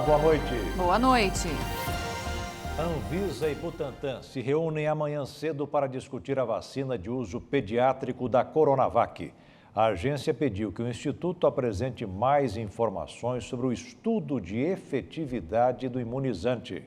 boa noite. Boa noite. Anvisa e Butantan se reúnem amanhã cedo para discutir a vacina de uso pediátrico da Coronavac. A agência pediu que o Instituto apresente mais informações sobre o estudo de efetividade do imunizante.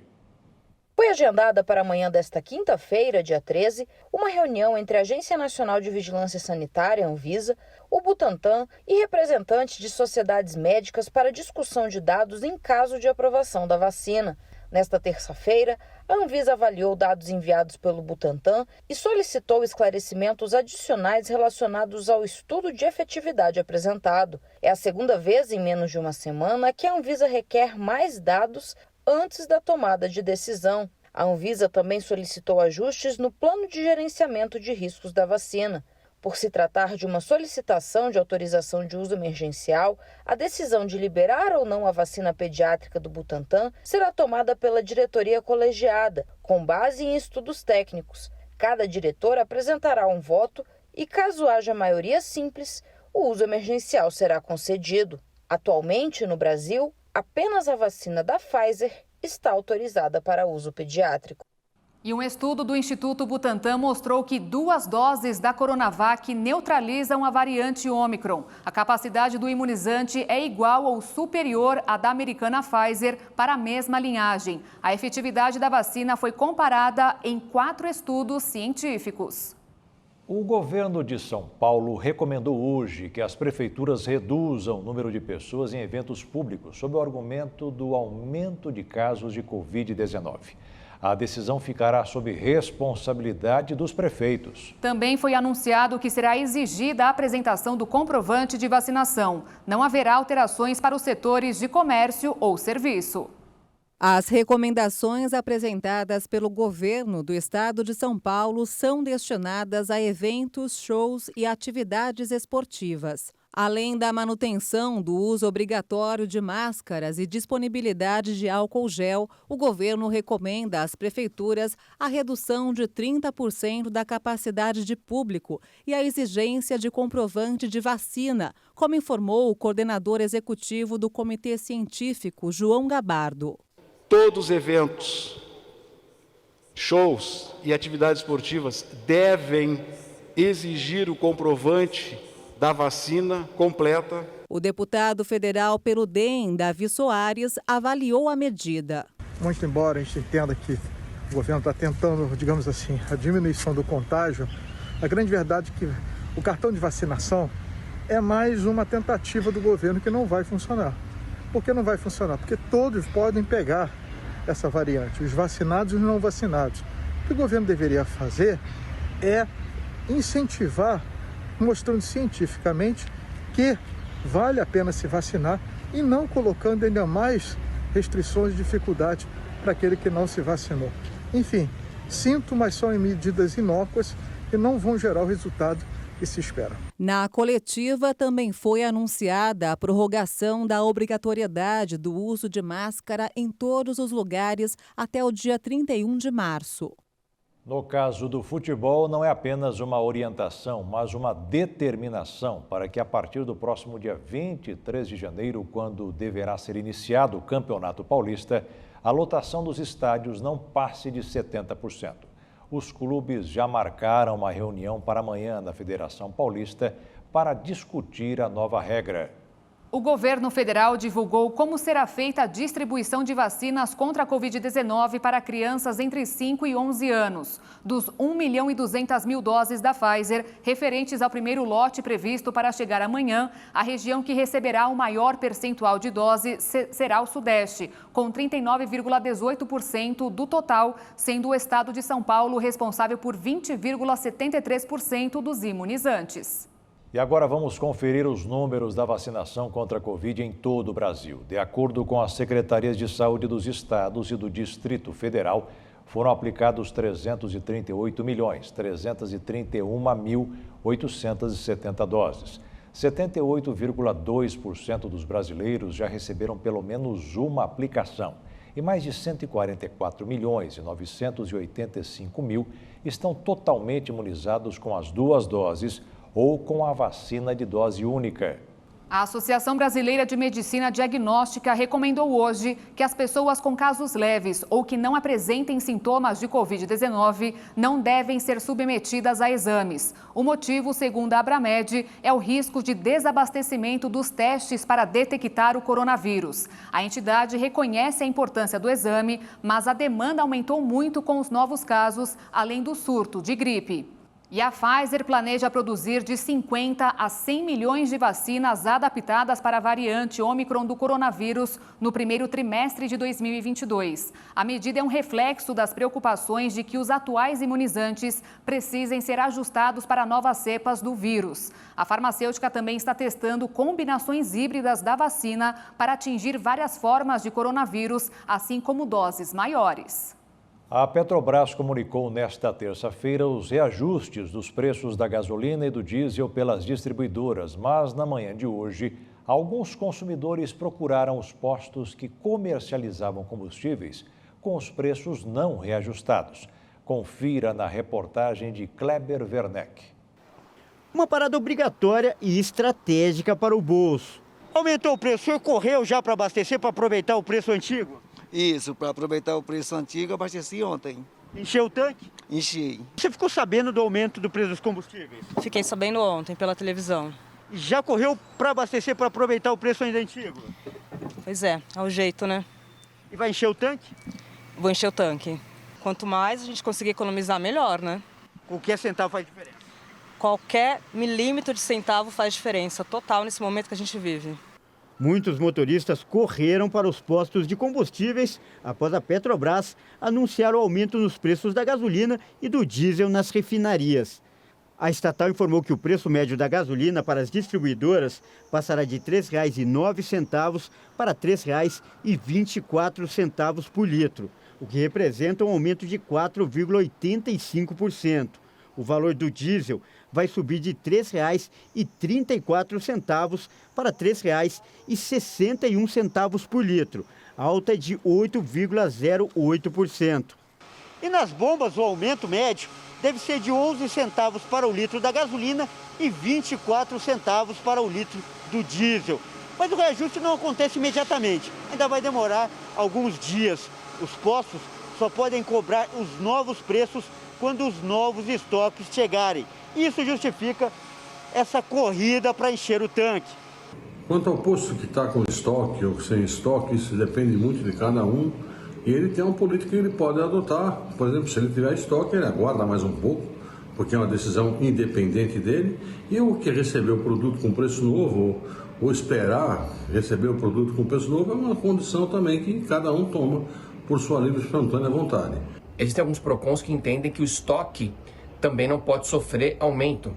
Foi agendada para amanhã desta quinta-feira, dia 13, uma reunião entre a Agência Nacional de Vigilância Sanitária, Anvisa, o Butantan e representantes de sociedades médicas para discussão de dados em caso de aprovação da vacina. Nesta terça-feira, a Anvisa avaliou dados enviados pelo Butantan e solicitou esclarecimentos adicionais relacionados ao estudo de efetividade apresentado. É a segunda vez em menos de uma semana que a Anvisa requer mais dados antes da tomada de decisão. A Anvisa também solicitou ajustes no plano de gerenciamento de riscos da vacina. Por se tratar de uma solicitação de autorização de uso emergencial, a decisão de liberar ou não a vacina pediátrica do Butantan será tomada pela diretoria colegiada, com base em estudos técnicos. Cada diretor apresentará um voto e, caso haja maioria simples, o uso emergencial será concedido. Atualmente, no Brasil, apenas a vacina da Pfizer está autorizada para uso pediátrico. E um estudo do Instituto Butantan mostrou que 2 doses da Coronavac neutralizam a variante Ômicron. A capacidade do imunizante é igual ou superior à da americana Pfizer para a mesma linhagem. A efetividade da vacina foi comparada em 4 estudos científicos. O governo de São Paulo recomendou hoje que as prefeituras reduzam o número de pessoas em eventos públicos, sob o argumento do aumento de casos de Covid-19. A decisão ficará sob responsabilidade dos prefeitos. Também foi anunciado que será exigida a apresentação do comprovante de vacinação. Não haverá alterações para os setores de comércio ou serviço. As recomendações apresentadas pelo governo do estado de São Paulo são destinadas a eventos, shows e atividades esportivas. Além da manutenção do uso obrigatório de máscaras e disponibilidade de álcool gel, o governo recomenda às prefeituras a redução de 30% da capacidade de público e a exigência de comprovante de vacina, como informou o coordenador executivo do Comitê Científico, João Gabardo. Todos os eventos, shows e atividades esportivas devem exigir o comprovante da vacina completa. O deputado federal pelo DEM, Davi Soares, avaliou a medida. Muito embora a gente entenda que o governo está tentando, digamos assim, a diminuição do contágio, a grande verdade é que o cartão de vacinação é mais uma tentativa do governo que não vai funcionar. Por que não vai funcionar? Porque todos podem pegar essa variante, os vacinados e os não vacinados. O que o governo deveria fazer é incentivar, mostrando cientificamente que vale a pena se vacinar e não colocando ainda mais restrições e dificuldades para aquele que não se vacinou. Enfim, sintomas são em medidas inócuas e não vão gerar o resultado que se espera. Na coletiva também foi anunciada a prorrogação da obrigatoriedade do uso de máscara em todos os lugares até o dia 31 de março. No caso do futebol, não é apenas uma orientação, mas uma determinação para que a partir do próximo dia 23 de janeiro, quando deverá ser iniciado o Campeonato Paulista, a lotação dos estádios não passe de 70%. Os clubes já marcaram uma reunião para amanhã na Federação Paulista para discutir a nova regra. O governo federal divulgou como será feita a distribuição de vacinas contra a Covid-19 para crianças entre 5 e 11 anos. Dos 1.200.000 doses da Pfizer, referentes ao primeiro lote previsto para chegar amanhã, a região que receberá o maior percentual de doses será o Sudeste, com 39,18% do total, sendo o estado de São Paulo responsável por 20,73% dos imunizantes. E agora vamos conferir os números da vacinação contra a Covid em todo o Brasil. De acordo com as secretarias de saúde dos estados e do Distrito Federal, foram aplicados 338.331.870 doses. 78,2% dos brasileiros já receberam pelo menos uma aplicação. E mais de 144.985.000 estão totalmente imunizados com as 2 doses ou com a vacina de dose única. A Associação Brasileira de Medicina Diagnóstica recomendou hoje que as pessoas com casos leves ou que não apresentem sintomas de Covid-19 não devem ser submetidas a exames. O motivo, segundo a Abramed, é o risco de desabastecimento dos testes para detectar o coronavírus. A entidade reconhece a importância do exame, mas a demanda aumentou muito com os novos casos, além do surto de gripe. E a Pfizer planeja produzir de 50 a 100 milhões de vacinas adaptadas para a variante Ômicron do coronavírus no primeiro trimestre de 2022. A medida é um reflexo das preocupações de que os atuais imunizantes precisem ser ajustados para novas cepas do vírus. A farmacêutica também está testando combinações híbridas da vacina para atingir várias formas de coronavírus, assim como doses maiores. A Petrobras comunicou nesta terça-feira os reajustes dos preços da gasolina e do diesel pelas distribuidoras, mas na manhã de hoje, alguns consumidores procuraram os postos que comercializavam combustíveis com os preços não reajustados. Confira na reportagem de Kleber Werneck. Uma parada obrigatória e estratégica para o bolso. Aumentou o preço, o senhor correu já para abastecer, para aproveitar o preço antigo? Isso, para aproveitar o preço antigo, abasteci ontem. Encheu o tanque? Enchi. Você ficou sabendo do aumento do preço dos combustíveis? Fiquei sabendo ontem pela televisão. E já correu para abastecer, para aproveitar o preço ainda antigo? Pois é o jeito, né? E vai encher o tanque? Vou encher o tanque. Quanto mais a gente conseguir economizar, melhor, né? Qualquer centavo faz diferença? Qualquer milímetro de centavo faz diferença total nesse momento que a gente vive. Muitos motoristas correram para os postos de combustíveis após a Petrobras anunciar o aumento nos preços da gasolina e do diesel nas refinarias. A estatal informou que o preço médio da gasolina para as distribuidoras passará de R$ 3,09 para R$ 3,24 por litro, o que representa um aumento de 4,85%. O valor do diesel vai subir de R$ 3,34 para R$ 3,61 por litro, alta de 8,08%. E nas bombas, o aumento médio deve ser de 11 centavos para o litro da gasolina e 24 centavos para o litro do diesel. Mas o reajuste não acontece imediatamente, ainda vai demorar alguns dias. Os postos só podem cobrar os novos preços quando os novos estoques chegarem. Isso justifica essa corrida para encher o tanque. Quanto ao posto que está com estoque ou sem estoque, isso depende muito de cada um. E ele tem uma política que ele pode adotar. Por exemplo, se ele tiver estoque, ele aguarda mais um pouco, porque é uma decisão independente dele. E o que receber o produto com preço novo, ou esperar receber o produto com preço novo, é uma condição também que cada um toma por sua livre e espontânea vontade. Existem alguns PROCONs que entendem que o estoque também não pode sofrer aumento,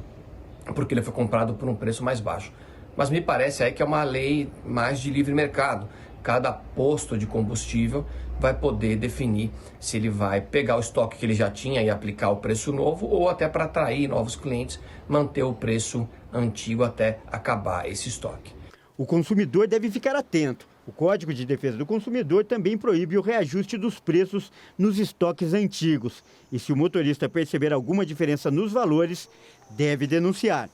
porque ele foi comprado por um preço mais baixo. Mas me parece aí que é uma lei mais de livre mercado. Cada posto de combustível vai poder definir se ele vai pegar o estoque que ele já tinha e aplicar o preço novo, ou até para atrair novos clientes, manter o preço antigo até acabar esse estoque. O consumidor deve ficar atento. O Código de Defesa do Consumidor também proíbe o reajuste dos preços nos estoques antigos. E se o motorista perceber alguma diferença nos valores, deve denunciar.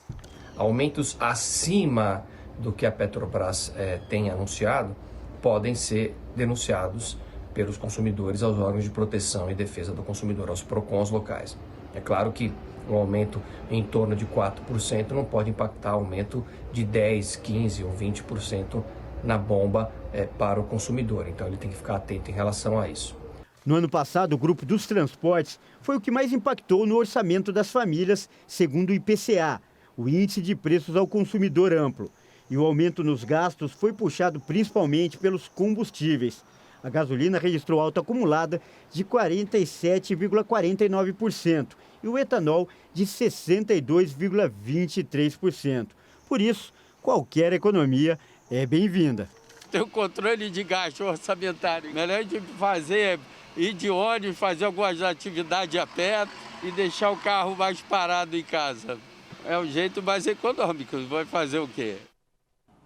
Aumentos acima do que a Petrobras tem anunciado podem ser denunciados pelos consumidores aos órgãos de proteção e defesa do consumidor, aos PROCONs locais. É claro que um aumento em torno de 4% não pode impactar aumento de 10%, 15% ou 20% na bomba para o consumidor. Então ele tem que ficar atento em relação a isso. No ano passado, o grupo dos transportes foi o que mais impactou no orçamento das famílias, segundo o IPCA, o Índice de Preços ao Consumidor Amplo. E o aumento nos gastos foi puxado principalmente pelos combustíveis. A gasolina registrou alta acumulada de 47,49% e o etanol de 62,23%. Por isso, qualquer economia é bem-vinda. Tem o controle de gasto orçamentário. Melhor de fazer, ir de ônibus, fazer algumas atividades a pé e deixar o carro mais parado em casa. É o jeito mais econômico. Vai fazer o quê?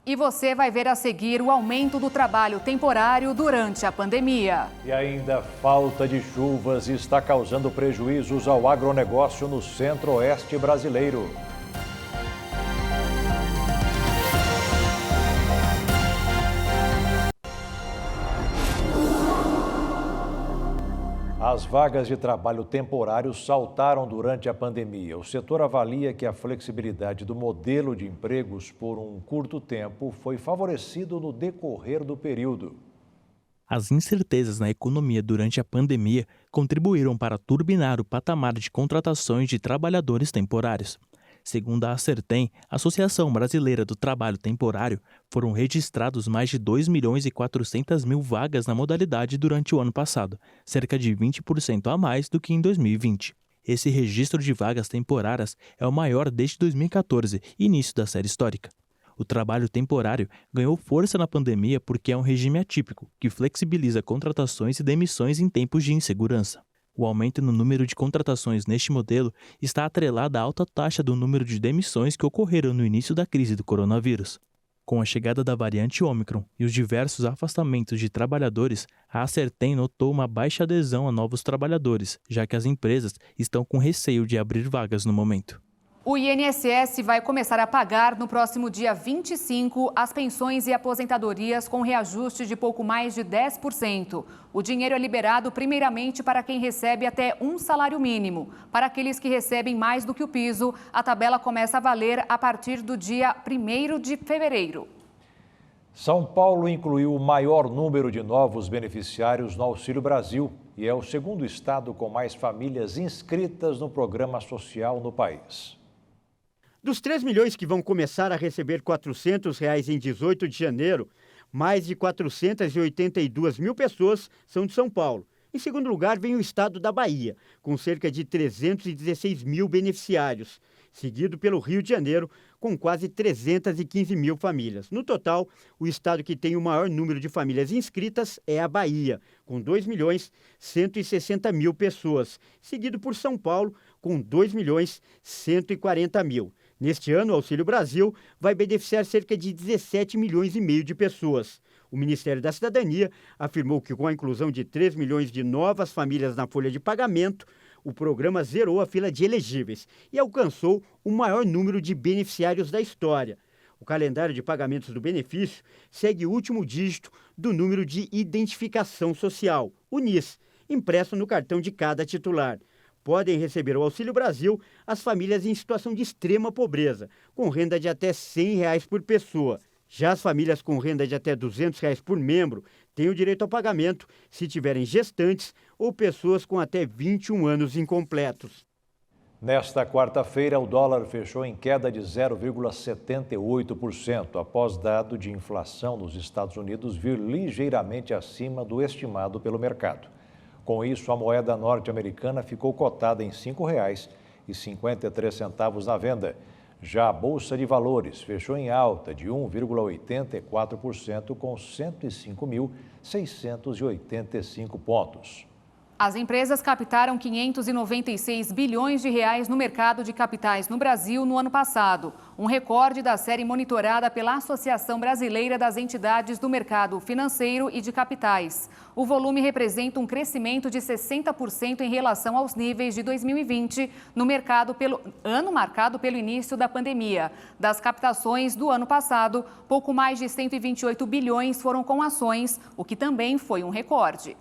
E você vai ver a seguir o aumento do trabalho temporário durante a pandemia. E ainda falta de chuvas está causando prejuízos ao agronegócio no centro-oeste brasileiro. As vagas de trabalho temporário saltaram durante a pandemia. O setor avalia que a flexibilidade do modelo de empregos por um curto tempo foi favorecido no decorrer do período. As incertezas na economia durante a pandemia contribuíram para turbinar o patamar de contratações de trabalhadores temporários. Segundo a Acertem, Associação Brasileira do Trabalho Temporário, foram registrados mais de 2.400.000 vagas na modalidade durante o ano passado, cerca de 20% a mais do que em 2020. Esse registro de vagas temporárias é o maior desde 2014, início da série histórica. O trabalho temporário ganhou força na pandemia porque é um regime atípico, que flexibiliza contratações e demissões em tempos de insegurança. O aumento no número de contratações neste modelo está atrelado à alta taxa do número de demissões que ocorreram no início da crise do coronavírus. Com a chegada da variante Ômicron e os diversos afastamentos de trabalhadores, a Acertem notou uma baixa adesão a novos trabalhadores, já que as empresas estão com receio de abrir vagas no momento. O INSS vai começar a pagar no próximo dia 25 as pensões e aposentadorias com reajuste de pouco mais de 10%. O dinheiro é liberado primeiramente para quem recebe até um salário mínimo. Para aqueles que recebem mais do que o piso, a tabela começa a valer a partir do dia 1º de fevereiro. São Paulo incluiu o maior número de novos beneficiários no Auxílio Brasil e é o segundo estado com mais famílias inscritas no programa social no país. Dos 3 milhões que vão começar a receber R$ 400 em 18 de janeiro, mais de 482 mil pessoas são de São Paulo. Em segundo lugar, vem o estado da Bahia, com cerca de 316 mil beneficiários, seguido pelo Rio de Janeiro, com quase 315 mil famílias. No total, o estado que tem o maior número de famílias inscritas é a Bahia, com 2.160.000 pessoas, seguido por São Paulo, com 2.140.000. Neste ano, o Auxílio Brasil vai beneficiar cerca de 17 milhões e meio de pessoas. O Ministério da Cidadania afirmou que com a inclusão de 3 milhões de novas famílias na folha de pagamento, o programa zerou a fila de elegíveis e alcançou o maior número de beneficiários da história. O calendário de pagamentos do benefício segue o último dígito do número de identificação social, o NIS, impresso no cartão de cada titular. Podem receber o Auxílio Brasil as famílias em situação de extrema pobreza, com renda de até R$ 100 por pessoa. Já as famílias com renda de até R$ 200 por membro têm o direito ao pagamento se tiverem gestantes ou pessoas com até 21 anos incompletos. Nesta quarta-feira, o dólar fechou em queda de 0,78%, após dado de inflação nos Estados Unidos vir ligeiramente acima do estimado pelo mercado. Com isso, a moeda norte-americana ficou cotada em R$ 5,53 na venda. Já a Bolsa de Valores fechou em alta de 1,84% com 105.685 pontos. As empresas captaram 596 bilhões de reais no mercado de capitais no Brasil no ano passado, um recorde da série monitorada pela Associação Brasileira das Entidades do Mercado Financeiro e de Capitais. O volume representa um crescimento de 60% em relação aos níveis de 2020, no mercado ano marcado pelo início da pandemia. Das captações do ano passado, pouco mais de 128 bilhões foram com ações, o que também foi um recorde.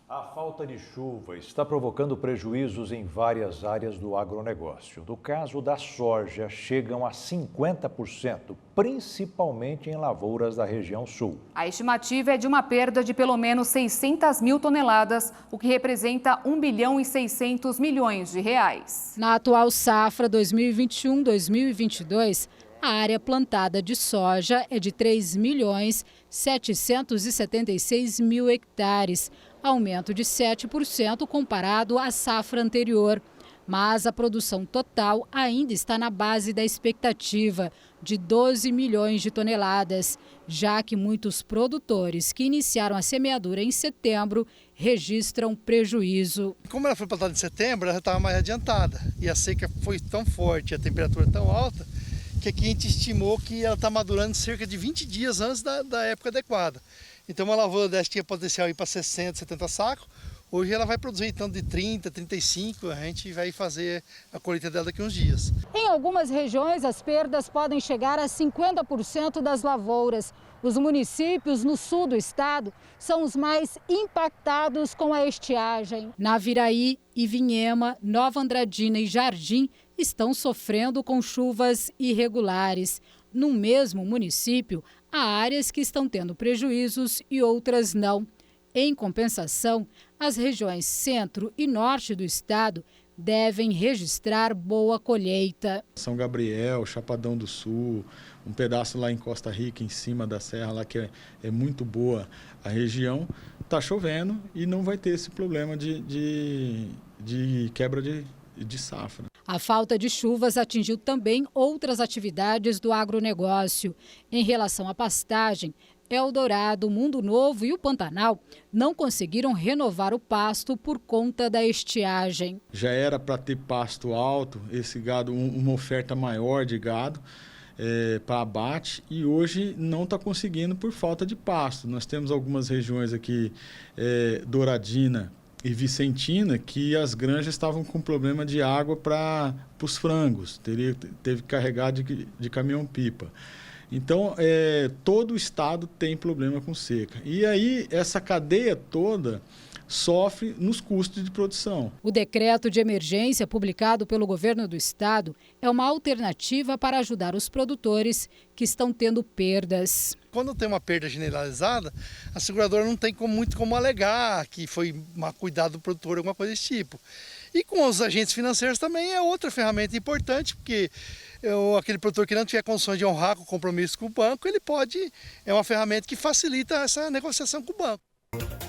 A falta de chuva está provocando prejuízos em várias áreas do agronegócio. No caso da soja, chegam a 50%, principalmente em lavouras da região sul. A estimativa é de uma perda de pelo menos 600 mil toneladas, o que representa 1 bilhão e 600 milhões de reais. Na atual safra 2021-2022, a área plantada de soja é de 3.776.000 hectares, aumento de 7% comparado à safra anterior. Mas a produção total ainda está na base da expectativa, de 12 milhões de toneladas, já que muitos produtores que iniciaram a semeadura em setembro registram prejuízo. Como ela foi plantada em setembro, ela já estava mais adiantada e a seca foi tão forte, a temperatura tão alta, que aqui a gente estimou que ela está madurando cerca de 20 dias antes da época adequada. Então uma lavoura dessa tinha potencial para 60, 70 sacos, hoje ela vai produzir então de 30, 35, a gente vai fazer a colheita dela daqui a uns dias. Em algumas regiões, as perdas podem chegar a 50% das lavouras. Os municípios no sul do estado são os mais impactados com a estiagem. Naviraí, Ivinhema, Nova Andradina e Jardim estão sofrendo com chuvas irregulares. No mesmo município, há áreas que estão tendo prejuízos e outras não. Em compensação, as regiões centro e norte do estado devem registrar boa colheita. São Gabriel, Chapadão do Sul, um pedaço lá em Costa Rica, em cima da serra, lá que é muito boa a região, está chovendo e não vai ter esse problema de quebra de safra. A falta de chuvas atingiu também outras atividades do agronegócio. Em relação à pastagem, Eldorado, Mundo Novo e o Pantanal não conseguiram renovar o pasto por conta da estiagem. Já era para ter pasto alto, esse gado, uma oferta maior de gado para abate, e hoje não está conseguindo por falta de pasto. Nós temos algumas regiões aqui, Douradina e Vicentina, que as granjas estavam com problema de água para os frangos, teve que carregar de caminhão-pipa. Então, todo o estado tem problema com seca. E aí, essa cadeia toda sofre nos custos de produção. O decreto de emergência publicado pelo governo do estado é uma alternativa para ajudar os produtores que estão tendo perdas. Quando tem uma perda generalizada, a seguradora não tem muito como alegar que foi má cuidado do produtor, alguma coisa desse tipo. E com os agentes financeiros também é outra ferramenta importante, porque aquele produtor que não tiver condições de honrar com o compromisso com o banco, é uma ferramenta que facilita essa negociação com o banco.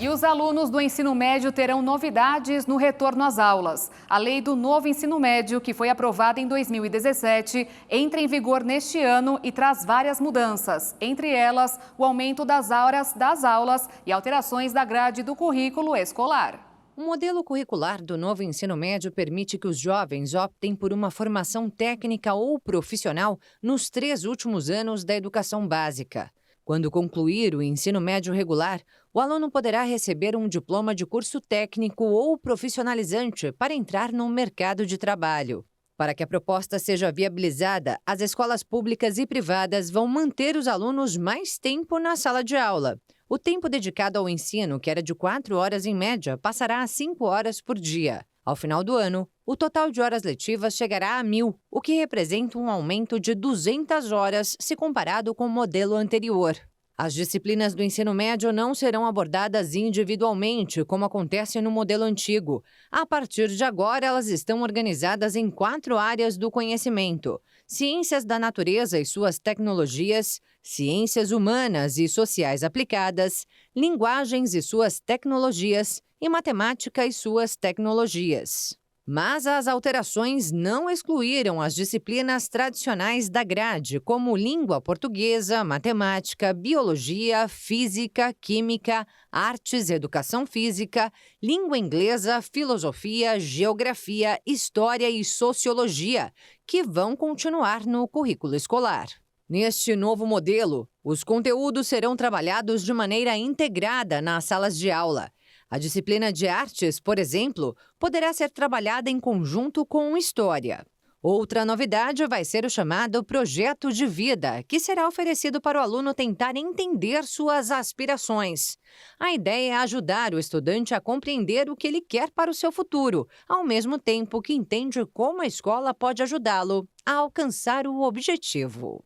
E os alunos do ensino médio terão novidades no retorno às aulas. A lei do novo ensino médio, que foi aprovada em 2017, entra em vigor neste ano e traz várias mudanças. Entre elas, o aumento das horas das aulas e alterações da grade do currículo escolar. O modelo curricular do novo ensino médio permite que os jovens optem por uma formação técnica ou profissional nos 3 últimos anos da educação básica. Quando concluir o ensino médio regular, o aluno poderá receber um diploma de curso técnico ou profissionalizante para entrar no mercado de trabalho. Para que a proposta seja viabilizada, as escolas públicas e privadas vão manter os alunos mais tempo na sala de aula. O tempo dedicado ao ensino, que era de 4 horas em média, passará a 5 horas por dia. Ao final do ano, o total de horas letivas chegará a 1.000, o que representa um aumento de 200 horas se comparado com o modelo anterior. As disciplinas do ensino médio não serão abordadas individualmente, como acontece no modelo antigo. A partir de agora, elas estão organizadas em 4 áreas do conhecimento: ciências da natureza e suas tecnologias, ciências humanas e sociais aplicadas, linguagens e suas tecnologias e matemática e suas tecnologias. Mas as alterações não excluíram as disciplinas tradicionais da grade, como língua portuguesa, matemática, biologia, física, química, artes, educação física, língua inglesa, filosofia, geografia, história e sociologia, que vão continuar no currículo escolar. Neste novo modelo, os conteúdos serão trabalhados de maneira integrada nas salas de aula. A disciplina de artes, por exemplo, poderá ser trabalhada em conjunto com história. Outra novidade vai ser o chamado projeto de vida, que será oferecido para o aluno tentar entender suas aspirações. A ideia é ajudar o estudante a compreender o que ele quer para o seu futuro, ao mesmo tempo que entende como a escola pode ajudá-lo a alcançar o objetivo.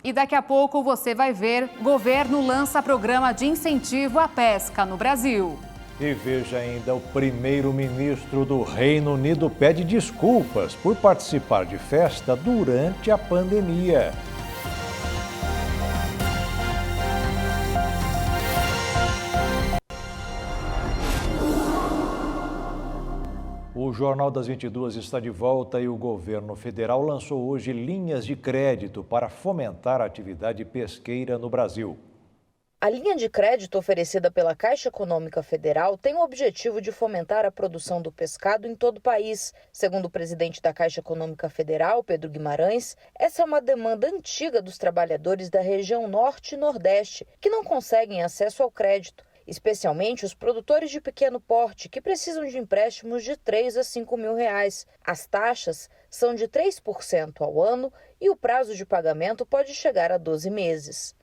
E daqui a pouco você vai ver: governo lança programa de incentivo à pesca no Brasil. E veja ainda, o primeiro-ministro do Reino Unido pede desculpas por participar de festa durante a pandemia. O Jornal das 22 está de volta e o governo federal lançou hoje linhas de crédito para fomentar a atividade pesqueira no Brasil. A linha de crédito oferecida pela Caixa Econômica Federal tem o objetivo de fomentar a produção do pescado em todo o país. Segundo o presidente da Caixa Econômica Federal, Pedro Guimarães, essa é uma demanda antiga dos trabalhadores da região Norte e Nordeste, que não conseguem acesso ao crédito especialmente os produtores de pequeno porte, que precisam de empréstimos de R$ 3 a R$ 5 mil. As taxas são de 3% ao ano e o prazo de pagamento pode chegar a 12 meses.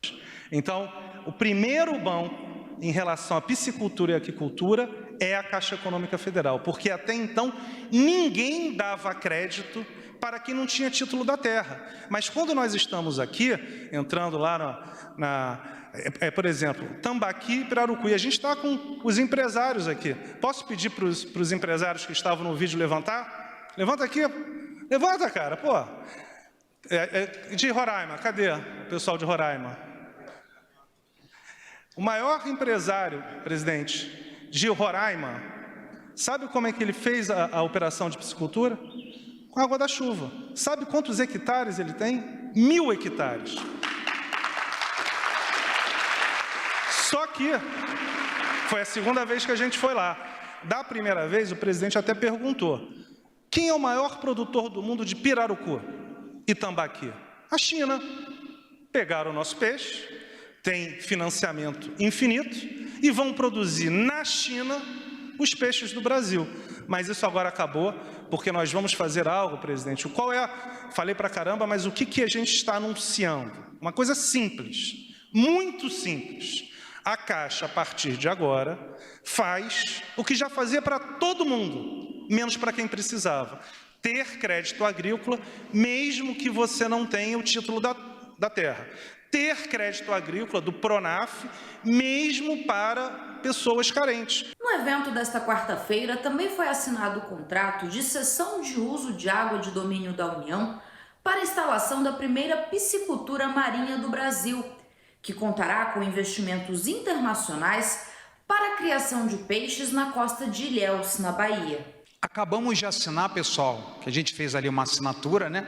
Então, o primeiro mão em relação à piscicultura e aquicultura é a Caixa Econômica Federal, porque até então ninguém dava crédito para quem não tinha título da terra. Mas quando nós estamos aqui, entrando lá por exemplo, Tambaqui e Pirarucu, e a gente está com os empresários aqui. Posso pedir para os empresários que estavam no vídeo levantar? Levanta aqui. Levanta, cara, pô. De Roraima, cadê o pessoal de Roraima? O maior empresário, presidente, de Roraima, sabe como é que ele fez a operação de piscicultura? Com água da chuva. Sabe quantos hectares ele tem? 1.000 hectares. Só que foi a segunda vez que a gente foi lá. Da primeira vez, o presidente até perguntou: quem é o maior produtor do mundo de pirarucu e tambaqui? A China. Pegaram o nosso peixe, tem financiamento infinito e vão produzir na China os peixes do Brasil. Mas isso agora acabou, porque nós vamos fazer algo, presidente. Falei pra caramba, mas o que a gente está anunciando? Uma coisa simples, muito simples. A Caixa, a partir de agora, faz o que já fazia para todo mundo, menos para quem precisava. Ter crédito agrícola, mesmo que você não tenha o título da terra. Ter crédito agrícola do Pronaf, mesmo para pessoas carentes. No evento desta quarta-feira, também foi assinado o contrato de cessão de uso de água de domínio da União para a instalação da primeira piscicultura marinha do Brasil, que contará com investimentos internacionais para a criação de peixes na costa de Ilhéus, na Bahia. Acabamos de assinar, pessoal, que a gente fez ali uma assinatura, né?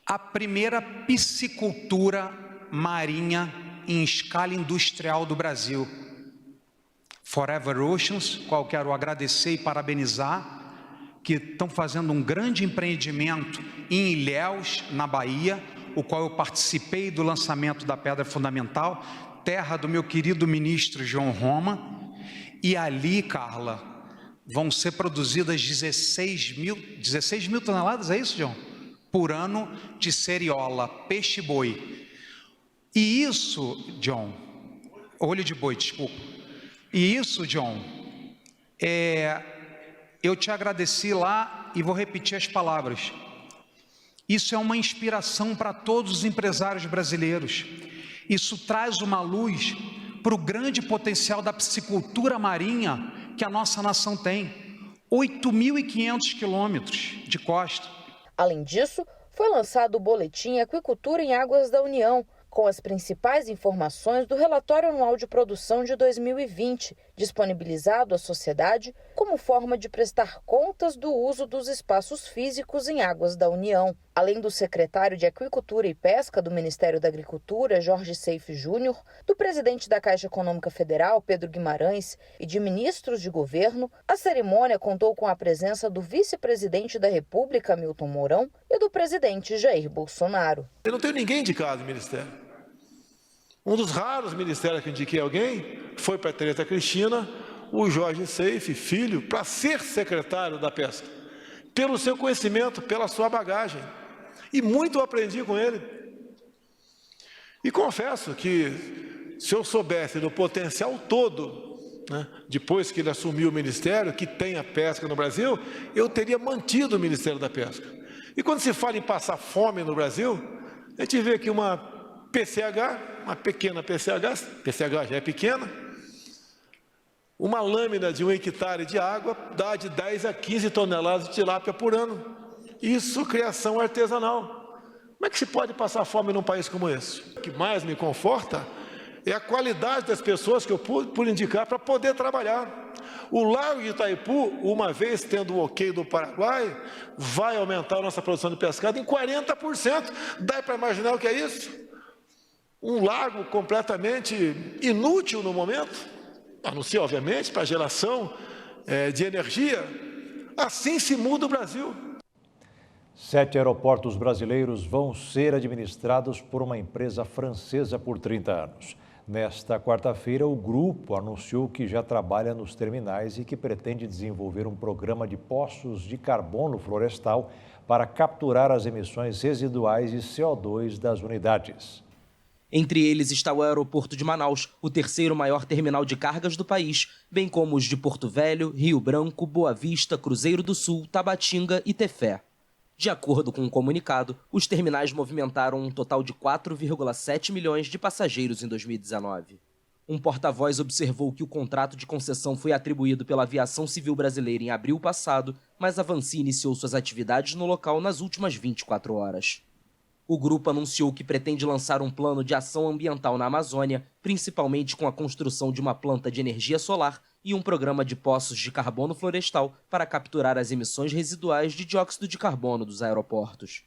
A primeira piscicultura marinha em escala industrial do Brasil. Forever Oceans, qual quero agradecer e parabenizar, que estão fazendo um grande empreendimento em Ilhéus, na Bahia, o qual eu participei do lançamento da Pedra Fundamental, terra do meu querido ministro João Roma, e ali, Carla, vão ser produzidas 16 mil toneladas, é isso, João? Por ano de seriola, peixe-boi. E isso, John, olho de boi, desculpa. E isso, John, eu te agradeci lá e vou repetir as palavras. Isso é uma inspiração para todos os empresários brasileiros. Isso traz uma luz para o grande potencial da piscicultura marinha que a nossa nação tem. 8.500 quilômetros de costa. Além disso, foi lançado o Boletim Aquicultura em Águas da União, com as principais informações do Relatório Anual de Produção de 2020, disponibilizado à sociedade como forma de prestar contas do uso dos espaços físicos em águas da União. Além do secretário de Aquicultura e Pesca do Ministério da Agricultura, Jorge Seife Júnior, do presidente da Caixa Econômica Federal, Pedro Guimarães, e de ministros de governo, a cerimônia contou com a presença do vice-presidente da República, Milton Mourão, e do presidente Jair Bolsonaro. Eu não tenho ninguém indicado no ministério. Um dos raros ministérios que eu indiquei alguém foi para a Tereza Cristina, o Jorge Seife, filho, para ser secretário da Pesca. Pelo seu conhecimento, pela sua bagagem. E muito eu aprendi com ele. E confesso que, se eu soubesse do potencial todo, né, depois que ele assumiu o ministério, que tem a pesca no Brasil, eu teria mantido o Ministério da Pesca. E quando se fala em passar fome no Brasil, a gente vê que uma PCH, uma pequena PCH já é pequena, uma lâmina de 1 hectare de água dá de 10 a 15 toneladas de tilápia por ano. Isso, criação artesanal. Como é que se pode passar fome num país como esse? O que mais me conforta é a qualidade das pessoas que eu pude indicar para poder trabalhar. O Lago de Itaipu, uma vez tendo o ok do Paraguai, vai aumentar a nossa produção de pescado em 40%. Dá para imaginar o que é isso? Um lago completamente inútil no momento, a não ser, obviamente, para a geração de energia. Assim se muda o Brasil. 7 aeroportos brasileiros vão ser administrados por uma empresa francesa por 30 anos. Nesta quarta-feira, o grupo anunciou que já trabalha nos terminais e que pretende desenvolver um programa de poços de carbono florestal para capturar as emissões residuais de CO2 das unidades. Entre eles está o aeroporto de Manaus, o terceiro maior terminal de cargas do país, bem como os de Porto Velho, Rio Branco, Boa Vista, Cruzeiro do Sul, Tabatinga e Tefé. De acordo com um comunicado, os terminais movimentaram um total de 4,7 milhões de passageiros em 2019. Um porta-voz observou que o contrato de concessão foi atribuído pela Aviação Civil Brasileira em abril passado, mas a Vinci iniciou suas atividades no local nas últimas 24 horas. O grupo anunciou que pretende lançar um plano de ação ambiental na Amazônia, principalmente com a construção de uma planta de energia solar e um programa de poços de carbono florestal para capturar as emissões residuais de dióxido de carbono dos aeroportos.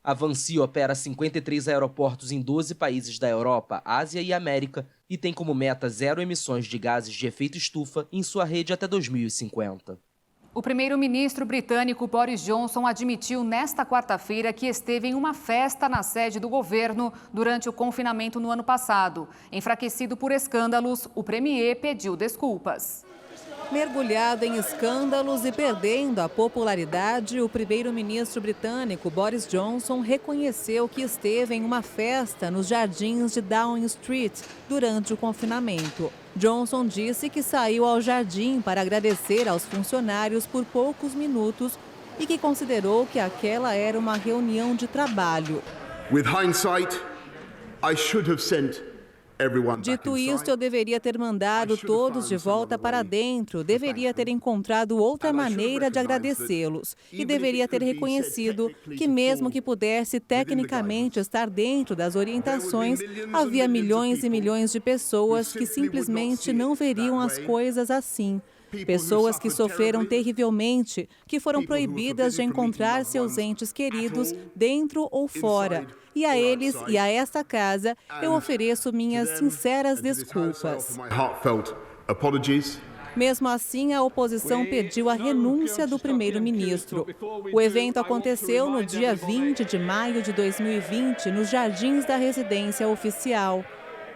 A Vinci opera 53 aeroportos em 12 países da Europa, Ásia e América e tem como meta zero emissões de gases de efeito estufa em sua rede até 2050. O primeiro-ministro britânico Boris Johnson admitiu nesta quarta-feira que esteve em uma festa na sede do governo durante o confinamento no ano passado. Enfraquecido por escândalos, o premier pediu desculpas. Mergulhado em escândalos e perdendo a popularidade, o primeiro-ministro britânico Boris Johnson reconheceu que esteve em uma festa nos jardins de Downing Street durante o confinamento. Johnson disse que saiu ao jardim para agradecer aos funcionários por poucos minutos e que considerou que aquela era uma reunião de trabalho. With hindsight, I should have sent everyone back Dito inside. isto, eu deveria ter mandado todos de volta para dentro, deveria ter encontrado outra maneira de agradecê-los e deveria ter reconhecido que mesmo que pudesse tecnicamente estar dentro das orientações, havia milhões e milhões de pessoas que simplesmente não veriam as coisas assim. Pessoas que sofreram terrivelmente, que foram proibidas de encontrar seus entes queridos dentro ou fora. E a eles e a esta casa, eu ofereço minhas sinceras desculpas. Mesmo assim, a oposição pediu a renúncia do primeiro-ministro. O evento aconteceu no dia 20 de maio de 2020, nos jardins da residência oficial.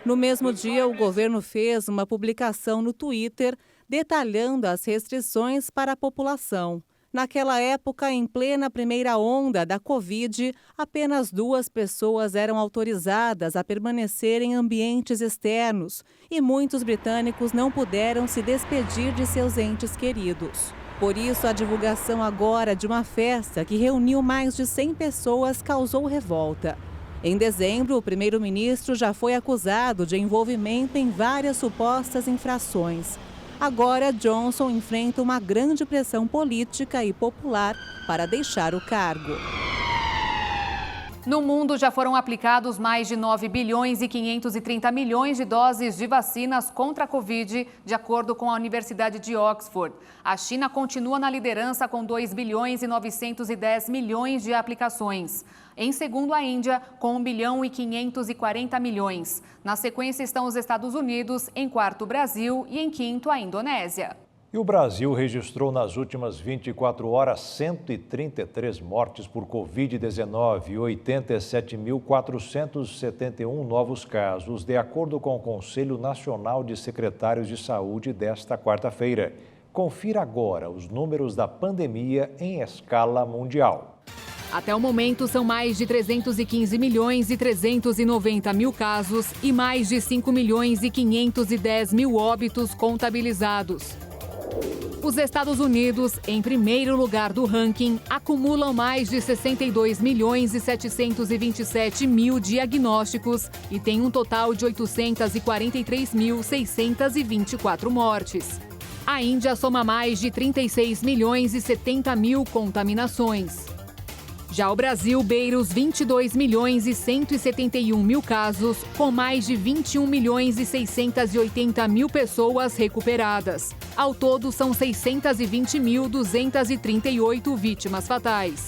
No mesmo dia, o governo fez uma publicação no Twitter detalhando as restrições para a população. Naquela época, em plena primeira onda da Covid, apenas 2 pessoas eram autorizadas a permanecer em ambientes externos e muitos britânicos não puderam se despedir de seus entes queridos. Por isso, a divulgação agora de uma festa que reuniu mais de 100 pessoas causou revolta. Em dezembro, o primeiro-ministro já foi acusado de envolvimento em várias supostas infrações. Agora, Johnson enfrenta uma grande pressão política e popular para deixar o cargo. No mundo, já foram aplicados mais de 9 bilhões e 530 milhões de doses de vacinas contra a Covid, de acordo com a Universidade de Oxford. A China continua na liderança com 2 bilhões e 910 milhões de aplicações. Em segundo, a Índia, com 1 bilhão e 540 milhões. Na sequência estão os Estados Unidos, em quarto o Brasil e em quinto a Indonésia. E o Brasil registrou nas últimas 24 horas 133 mortes por Covid-19 e 87.471 novos casos, de acordo com o Conselho Nacional de Secretários de Saúde desta quarta-feira. Confira agora os números da pandemia em escala mundial. Até o momento, são mais de 315 milhões e 390 mil casos e mais de 5 milhões e 510 mil óbitos contabilizados. Os Estados Unidos, em primeiro lugar do ranking, acumulam mais de 62 milhões e 727 mil diagnósticos e tem um total de 843.624 mortes. A Índia soma mais de 36 milhões e 70 mil contaminações. Já o Brasil beira os 22 milhões e 171 mil casos, com mais de 21 milhões e 680 mil pessoas recuperadas. Ao todo, são 620.238 vítimas fatais.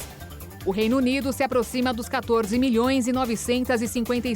O Reino Unido se aproxima dos 14 milhões e 957